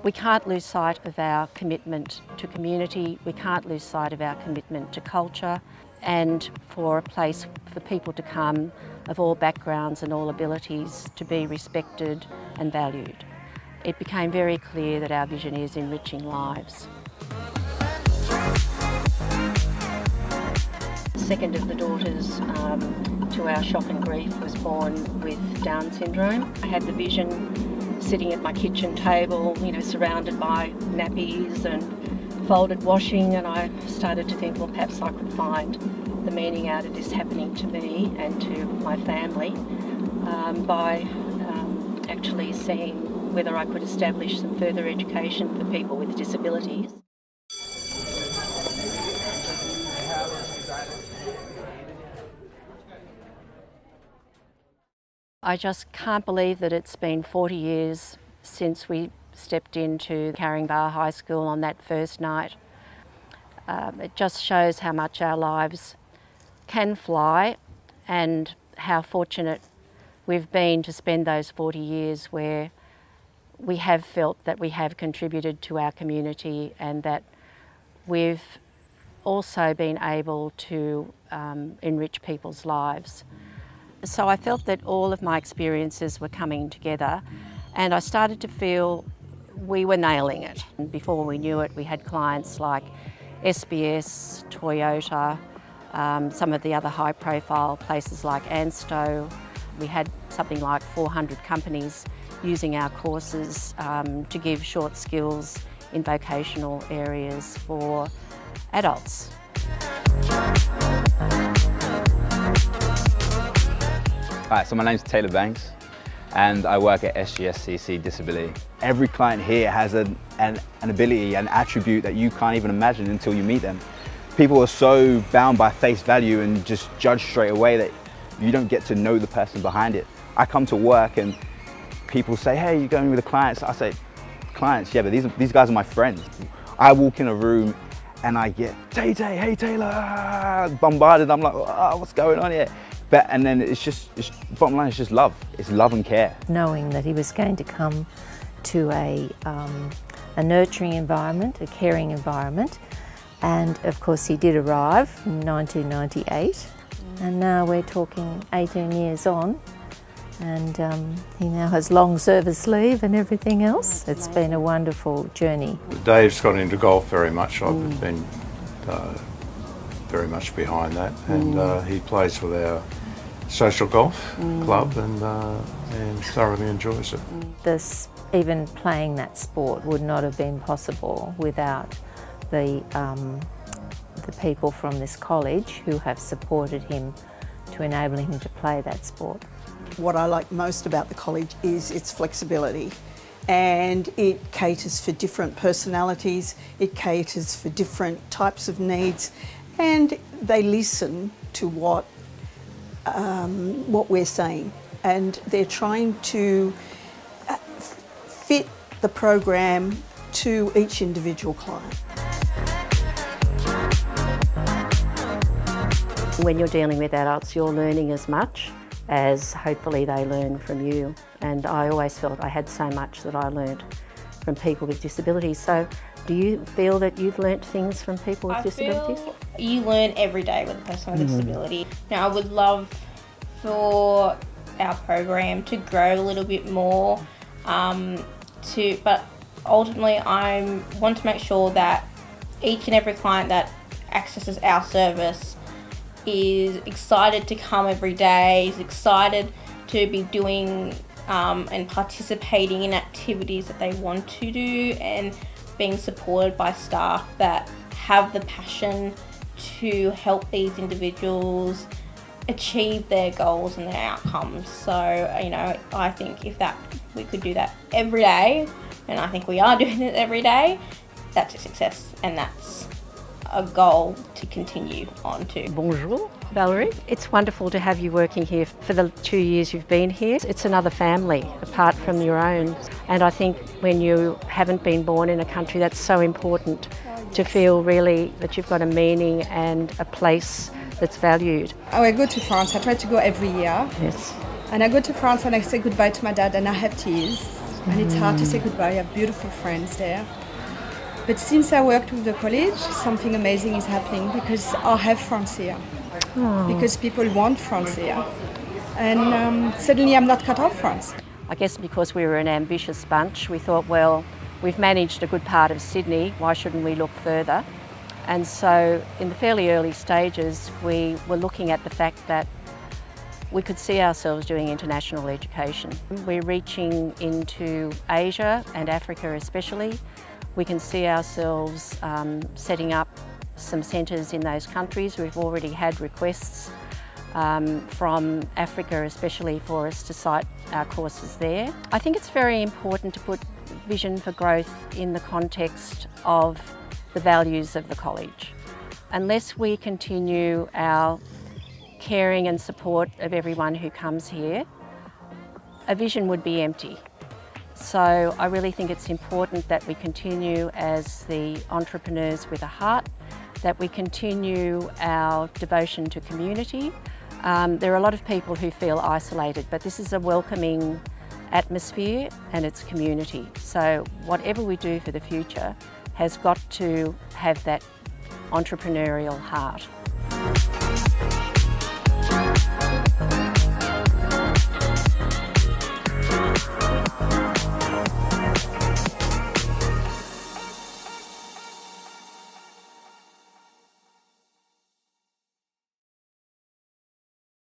We can't lose sight of our commitment to community, we can't lose sight of our commitment to culture and for a place for people to come of all backgrounds and all abilities to be respected and valued. It became very clear that our vision is enriching lives. The second of the daughters, to our shock and grief, was born with Down syndrome. I had the vision sitting at my kitchen table, surrounded by nappies and folded washing, and I started to think, well, perhaps I could find the meaning out of this happening to me and to my family by actually seeing whether I could establish some further education for people with disabilities. I just can't believe that it's been 40 years since we stepped into Caringbah High School on that first night. It just shows how much our lives can fly and how fortunate we've been to spend those 40 years where we have felt that we have contributed to our community and that we've also been able to enrich people's lives. So I felt that all of my experiences were coming together and I started to feel we were nailing it. And before we knew it, we had clients like SBS, Toyota, some of the other high-profile places like Ansto. We had something like 400 companies using our courses to give short skills in vocational areas for adults. Hi, so my name's Taylor Banks and I work at SGSCC Disability. Every client here has an ability, an attribute that you can't even imagine until you meet them. People are so bound by face value and just judge straight away that you don't get to know the person behind it. I come to work and people say, hey, you're going with the clients? I say, clients, yeah, but these guys are my friends. I walk in a room and I get, Tay-Tay, hey Taylor, bombarded. I'm like, oh, what's going on here? And then bottom line is just love. It's love and care. Knowing that he was going to come to a nurturing environment, a caring environment, and of course he did arrive in 1998, and now we're talking 18 years on, and he now has long service leave and everything else. It's been a wonderful journey. Dave's got into golf very much. I've been very much behind that, and he plays with our social golf club and thoroughly enjoys it. Even playing that sport would not have been possible without the people from this college who have supported him to enable him to play that sport. What I like most about the college is its flexibility, and it caters for different personalities, it caters for different types of needs, and they listen to what we're saying, and they're trying to fit the program to each individual client. When you're dealing with adults, you're learning as much as hopefully they learn from you. And I always felt I had so much that I learned from people with disabilities. So do you feel that you've learnt things from people with disabilities? I feel you learn every day with a person with a disability. Now, I would love for our program to grow a little bit more, but ultimately I want to make sure that each and every client that accesses our service is excited to come every day, is excited to be doing and participating in activities that they want to do, and being supported by staff that have the passion to help these individuals achieve their goals and their outcomes. So, I think if we could do that every day, and I think we are doing it every day, that's a success, and that's a goal to continue on to. Bonjour, Valerie. It's wonderful to have you working here for the 2 years you've been here. It's another family apart from your own, and I think when you haven't been born in a country, that's so important to feel really that you've got a meaning and a place that's valued. I go to France. I try to go every year. Yes. And I go to France and I say goodbye to my dad and I have tears. and it's hard to say goodbye. I have beautiful friends there. But since I worked with the college, something amazing is happening because I have France here. Because people want France here. And suddenly I'm not cut off France. I guess because we were an ambitious bunch, we thought, well, we've managed a good part of Sydney, why shouldn't we look further? And so in the fairly early stages, we were looking at the fact that we could see ourselves doing international education. We're reaching into Asia and Africa especially. We can see ourselves setting up some centres in those countries. We've already had requests from Africa especially for us to site our courses there. I think it's very important to put vision for growth in the context of the values of the college. Unless we continue our caring and support of everyone who comes here, a vision would be empty. So I really think it's important that we continue as the entrepreneurs with a heart, that we continue our devotion to community. There are a lot of people who feel isolated, but this is a welcoming atmosphere and it's community. So whatever we do for the future has got to have that entrepreneurial heart.